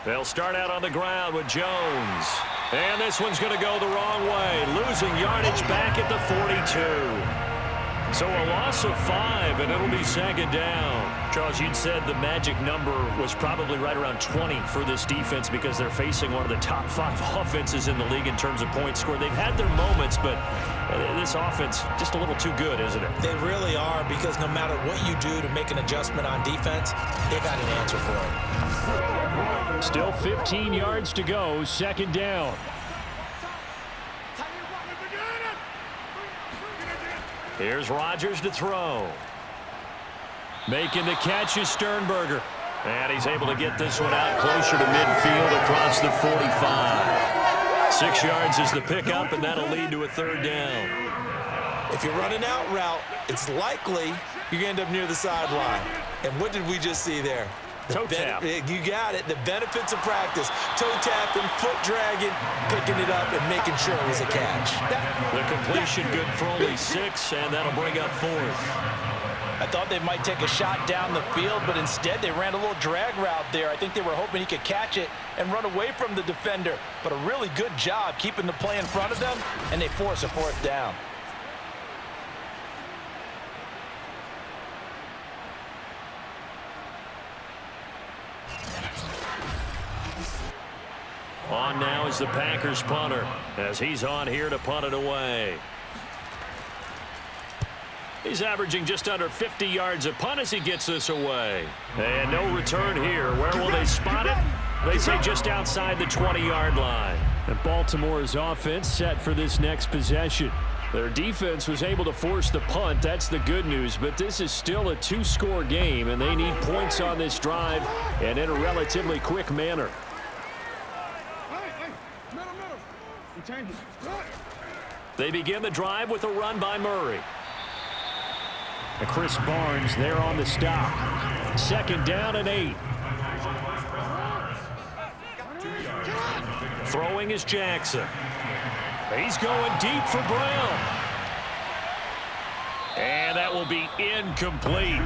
They'll start out on the ground with Jones. And this one's going to go the wrong way, losing yardage back at the 42. So a loss of 5, and it'll be second down. Charles, you'd said the magic number was probably right around 20 for this defense because they're facing one of the top 5 offenses in the league in terms of points scored. They've had their moments, but this offense just a little too good, isn't it? They really are, because no matter what you do to make an adjustment on defense, they got an answer for it. Still 15 yards to go, second down. Here's Rodgers to throw. Making the catch is Sternberger. And he's able to get this one out closer to midfield across the 45. 6 yards is the pickup, and that'll lead to a third down. If you're running out route, it's likely you're going to end up near the sideline. And what did we just see there? Toe tap. You got it. The benefits of practice. Toe tapping, foot dragging, picking it up, and making sure it was a catch. The completion good for only 6, and that'll bring up fourth. I thought they might take a shot down the field, but instead they ran a little drag route there. I think they were hoping he could catch it and run away from the defender. But a really good job keeping the play in front of them, and they force a fourth down. On now is the Packers punter, as he's on here to punt it away. He's averaging just under 50 yards a punt as he gets this away. And no return here. Where will they spot it? They say just outside the 20-yard line. And Baltimore's offense set for this next possession. Their defense was able to force the punt. That's the good news. But this is still a two-score game, and they need points on this drive and in a relatively quick manner. They begin the drive with a run by Murray. And Chris Barnes there on the stop. 2nd down and 8. Throwing is Jackson. He's going deep for Brown. And that will be incomplete.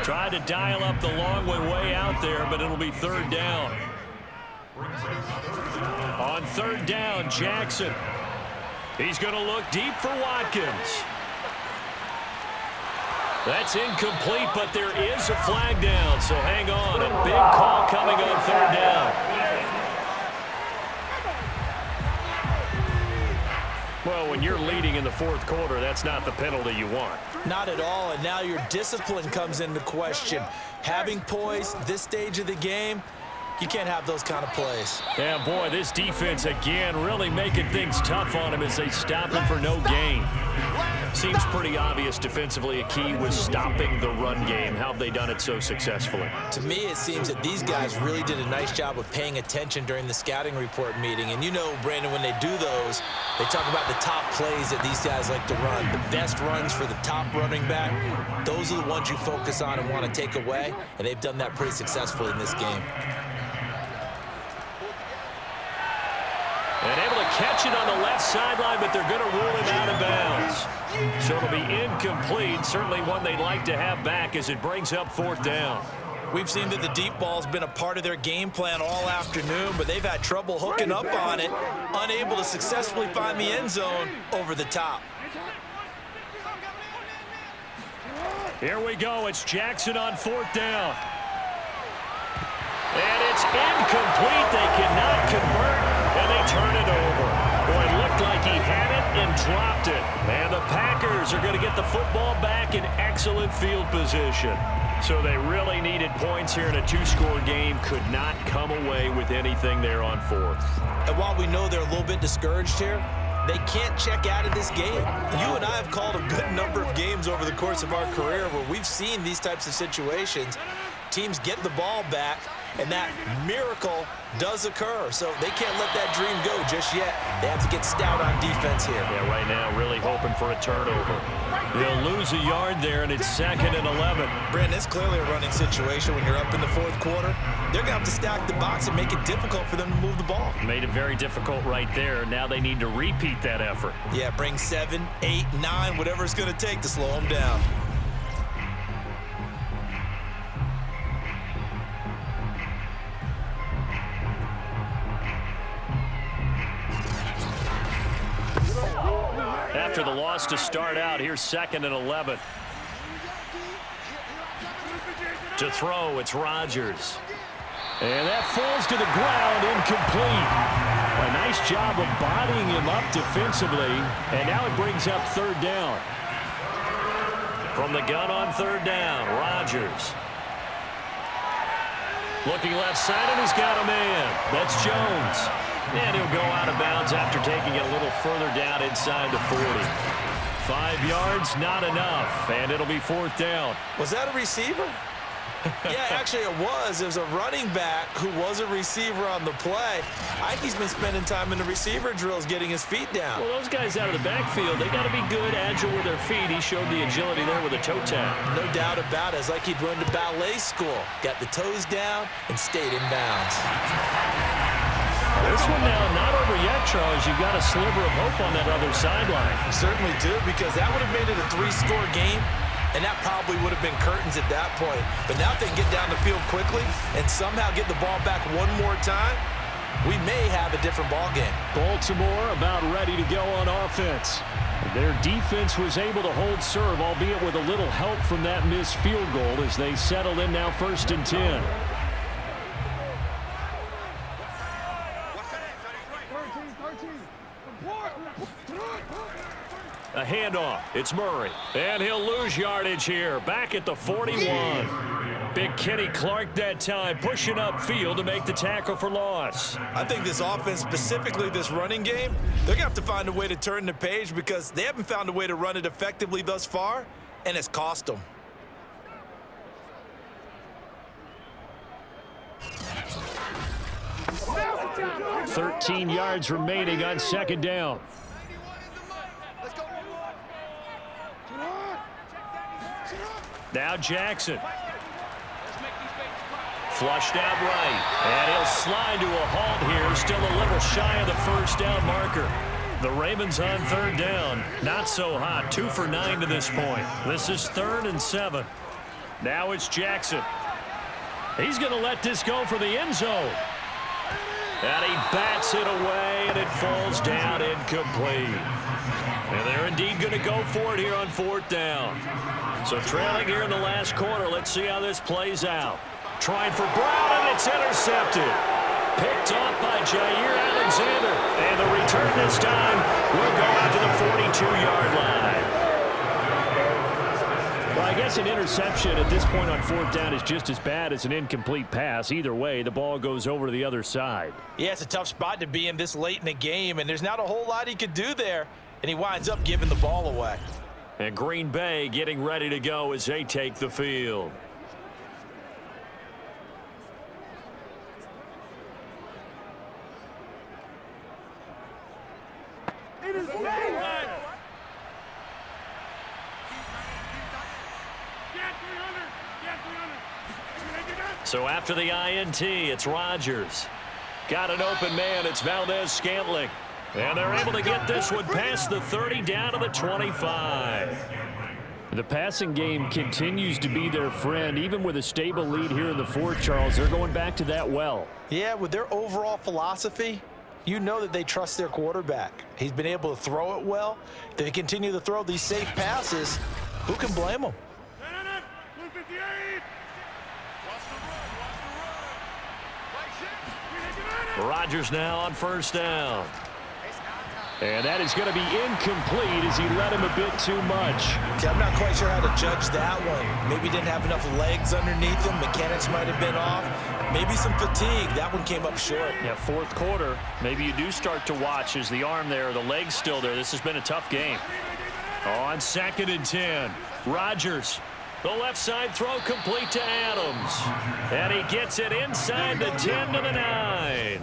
Tried to dial up the long way out there, but it'll be 3rd down. On 3rd down, Jackson. He's going to look deep for Watkins. That's incomplete, but there is a flag down, so hang on. A big call coming on 3rd down. Well, when you're leading in the 4th quarter, that's not the penalty you want. Not at all, and now your discipline comes into question. Having poise this stage of the game, you can't have those kind of plays. Yeah, boy, this defense again really making things tough on him as they stop him for no gain. Seems pretty obvious defensively a key was stopping the run game. How have they done it so successfully? To me, it seems that these guys really did a nice job of paying attention during the scouting report meeting. And you know, Brandon, when they do those, they talk about the top plays that these guys like to run. The best runs for the top running back, those are the ones you focus on and want to take away. And they've done that pretty successfully in this game. And able to catch it on the left sideline, but they're going to rule him out of bounds. So it'll be incomplete. Certainly one they'd like to have back as it brings up 4th down. We've seen that the deep ball's been a part of their game plan all afternoon, but they've had trouble hooking up on it, unable to successfully find the end zone over the top. Here we go. It's Jackson on 4th down. And it's incomplete. They cannot convert, and they turn it over. Boy, it looked like he had it and dropped it. And the Packers are going to get the football back in excellent field position. So they really needed points here in a two-score game. Could not come away with anything there on 4th. And while we know they're a little bit discouraged here, they can't check out of this game. You and I have called a good number of games over the course of our career where we've seen these types of situations. Teams get the ball back, and that miracle does occur. So they can't let that dream go just yet. They have to get stout on defense here. Yeah, right now really hoping for a turnover. They'll lose a yard there, and it's 2nd and 11. Brandon, it's clearly a running situation when you're up in the 4th quarter. They're going to have to stack the box and make it difficult for them to move the ball. Made it very difficult right there. Now they need to repeat that effort. Yeah, bring 7, 8, 9, whatever it's going to take to slow them down. After the loss to start out, here's 2nd and 11. To throw, it's Rodgers. And that falls to the ground, incomplete. A nice job of bodying him up defensively, and now it brings up 3rd down. From the gun on 3rd down, Rodgers. Looking left side, and he's got a man. That's Jones. And he'll go out of bounds after taking it a little further down inside the 40. 5 yards, not enough, and it'll be 4th down. Was that a receiver? Yeah, actually it was. It was a running back who was a receiver on the play. I think he's been spending time in the receiver drills getting his feet down. Well, those guys out of the backfield, they got to be good, agile with their feet. He showed the agility there with a toe tap. No doubt about it. It's like he'd run to ballet school. Got the toes down and stayed in bounds. This one now not over yet, Charles. You've got a sliver of hope on that other sideline. You certainly do, because that would have made it a 3-score game. and that probably would have been curtains at that point. But now if they can get down the field quickly and somehow get the ball back one more time, we may have a different ball game. Baltimore about ready to go on offense. Their defense was able to hold serve, albeit with a little help from that missed field goal as they settle in now 1st and 10. A handoff. It's Murray. And he'll lose yardage here. Back at the 41. Big Kenny Clark that time, pushing upfield to make the tackle for loss. I think this offense, specifically this running game, they're going to have to find a way to turn the page because they haven't found a way to run it effectively thus far, and it's cost them. "13 yards remaining on 2nd down. Now Jackson. Flushed out right. And he'll slide to a halt here. Still a little shy of the 1st down marker. The Ravens on 3rd down. Not so hot. 2 for 9 to this point. This is 3rd and 7. Now it's Jackson. He's going to let this go for the end zone. And he bats it away, and it falls down incomplete. And they're indeed going to go for it here on 4th down. So trailing here in the last quarter. Let's see how this plays out. Trying for Brown, and it's intercepted. Picked off by Jair Alexander. And the return this time will go out to the 42-yard line. Well, I guess an interception at this point on 4th down is just as bad as an incomplete pass. Either way, the ball goes over to the other side. Yeah, it's a tough spot to be in this late in the game, and there's not a whole lot he could do there, and he winds up giving the ball away. And Green Bay getting ready to go as they take the field. It is right. So after the INT, it's Rodgers. Got an open man. It's Valdez-Scantling. And they're able to get this one past the 30 down to the 25. The passing game continues to be their friend. Even with a stable lead here in the 4th, Charles, they're going back to that well. Yeah, with their overall philosophy, you know that they trust their quarterback. He's been able to throw it well. If they continue to throw these safe passes, who can blame them? Rodgers now on 1st down. And that is going to be incomplete as he let him a bit too much. See, I'm not quite sure how to judge that one. Maybe didn't have enough legs underneath him. Mechanics might have been off. Maybe some fatigue. That one came up short. Yeah, 4th quarter. Maybe you do start to watch as the arm there, the leg's still there. This has been a tough game. On 2nd and 10, Rodgers. The left side throw complete to Adams. And he gets it inside the 10 to the 9.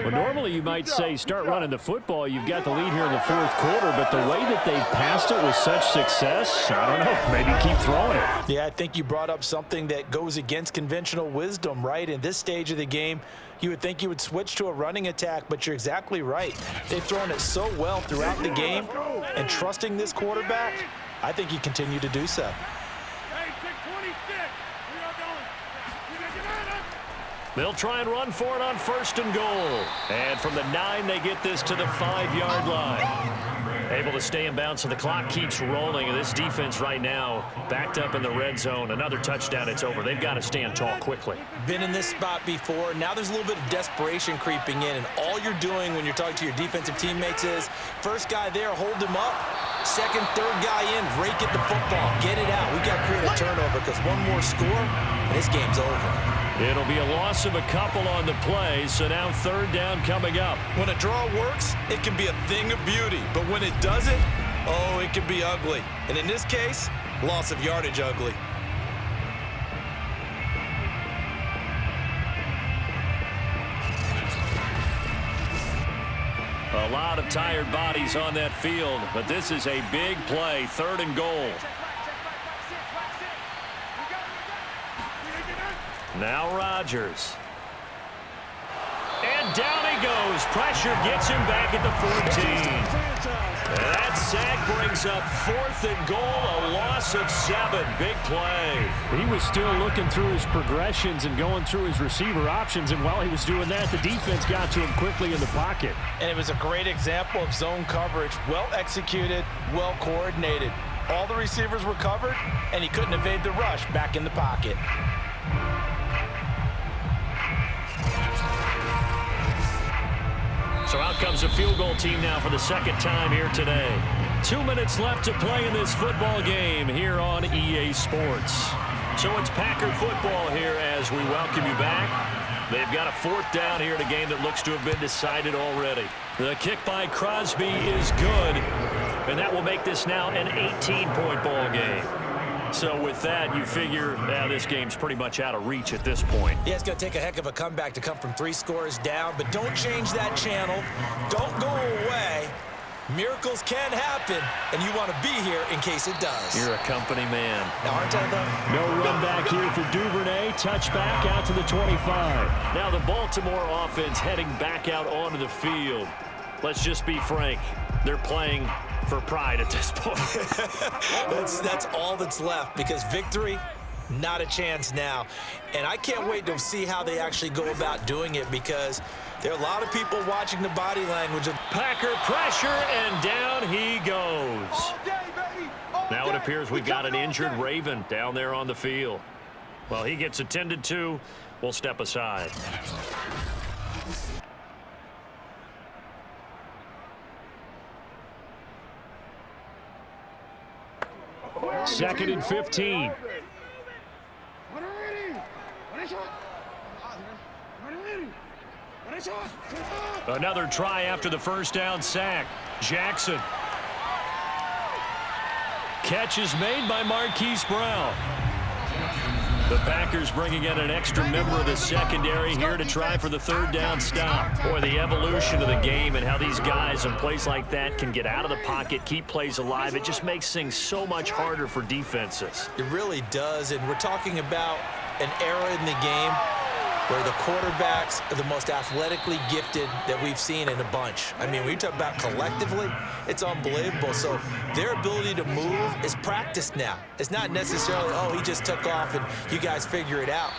Well, normally you might say start running the football. You've got the lead here in the 4th quarter, but the way that they've passed it with such success, I don't know, maybe keep throwing it. Yeah, I think you brought up something that goes against conventional wisdom, right? In this stage of the game, you would think you would switch to a running attack, but you're exactly right. They've thrown it so well throughout the game, and trusting this quarterback, I think you continue to do so. They'll try and run for it on 1st and goal. And from the 9, they get this to the 5-yard line. Able to stay in bounds, so the clock keeps rolling. And this defense right now backed up in the red zone. Another touchdown, it's over. They've got to stand tall quickly. Been in this spot before. Now there's a little bit of desperation creeping in. And all you're doing when you're talking to your defensive teammates is, first guy there, hold him up. Second, third guy in, rake at the football. Get it out. We've got to create a turnover because one more score, and this game's over. It'll be a loss of a couple on the play, so now 3rd down coming up. When a draw works, it can be a thing of beauty. But when it doesn't, oh, it can be ugly. And in this case, loss of yardage ugly. A lot of tired bodies on that field, but this is a big play, 3rd and goal. Now Rodgers. And and down he goes. Pressure gets him back at the 14. That sack brings up 4th and goal, a loss of 7. Big play. He was still looking through his progressions and going through his receiver options, and while he was doing that, the defense got to him quickly in the pocket. And it was a great example of zone coverage. Well executed, well coordinated. All the receivers were covered, and he couldn't evade the rush back in the pocket. So out comes a field goal team now for the second time here today. 2 minutes left to play in this football game here on EA Sports. So it's Packer football here as we welcome you back. They've got a 4th down here in a game that looks to have been decided already. The kick by Crosby is good, and that will make this now an 18-point ball game. So with that, you figure this game's pretty much out of reach at this point. Yeah, it's going to take a heck of a comeback to come from 3 scores down, but don't change that channel. Don't go away. Miracles can happen, and you want to be here in case it does. You're a company man. Now, aren't I, though? No run back here for Duvernay. Touchback out to the 25. Now the Baltimore offense heading back out onto the field. Let's just be frank. They're playing for pride at this point. That's all that's left, because victory, not a chance now. And I can't wait to see how they actually go about doing it, because there are a lot of people watching the body language of Packer pressure, and down he goes. Now it appears we've got an injured Raven down there on the field. Well, he gets attended to. We'll step aside. Second and 15. Another try after the first down sack. Jackson. Catch is made by Marquise Brown. The Packers bringing in an extra member of the secondary here to try for the 3rd down stop. Boy, the evolution of the game and how these guys in plays like that can get out of the pocket, keep plays alive, it just makes things so much harder for defenses. It really does, and we're talking about an era in the game where the quarterbacks are the most athletically gifted that we've seen in a bunch. I mean, when you talk about collectively, it's unbelievable. So their ability to move is practiced now. It's not necessarily, oh, he just took off and you guys figure it out.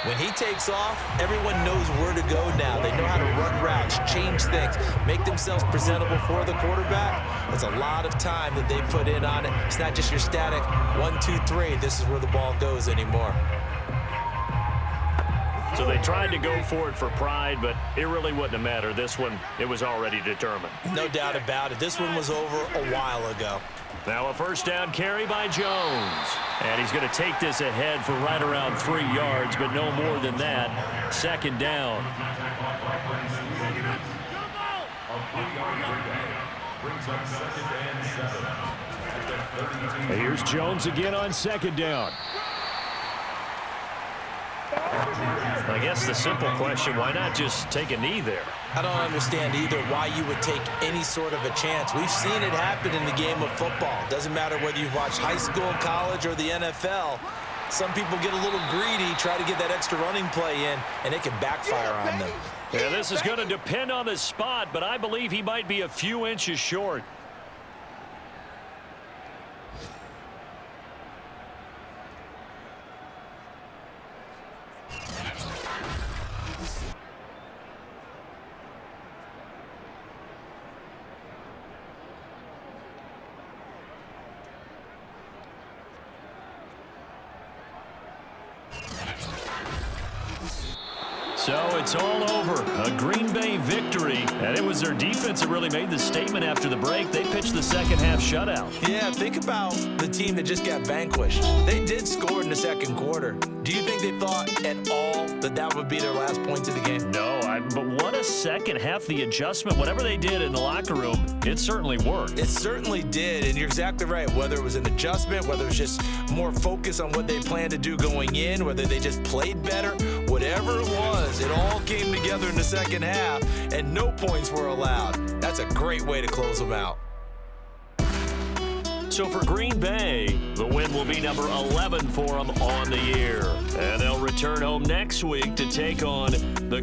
When he takes off, everyone knows where to go now. They know how to run routes, change things, make themselves presentable for the quarterback. That's a lot of time that they put in on it. It's not just your static 1, 2, 3. This is where the ball goes anymore. So they tried to go for it for pride, but it really wouldn't have mattered. This one, it was already determined. No doubt about it. This one was over a while ago. Now a first down carry by Jones. And he's going to take this ahead for right around 3 yards, but no more than that. 2nd down. And here's Jones again on 2nd down. I guess the simple question, why not just take a knee there? I don't understand either why you would take any sort of a chance. We've seen it happen in the game of football. Doesn't matter whether you've watched high school, college, or the NFL. Some people get a little greedy, try to get that extra running play in, and it can backfire on them. Yeah, this is going to depend on the spot, but I believe he might be a few inches short. So it's all over. A Green Bay victory. And it was their defense that really made the statement after the break. They pitched the second half shutout. Yeah, think about the team that just got vanquished. They did score in the second quarter. Do you think they thought at all that that would be their last points of the game? No, but what a second half. The adjustment, whatever they did in the locker room, it certainly worked. It certainly did, and you're exactly right. Whether it was an adjustment, whether it was just more focus on what they planned to do going in, whether they just played better, whatever it was, it all came together in the second half, and no points were allowed. That's a great way to close them out. So for Green Bay, the win will be number 11 for them on the year. And they'll return home next week to take on the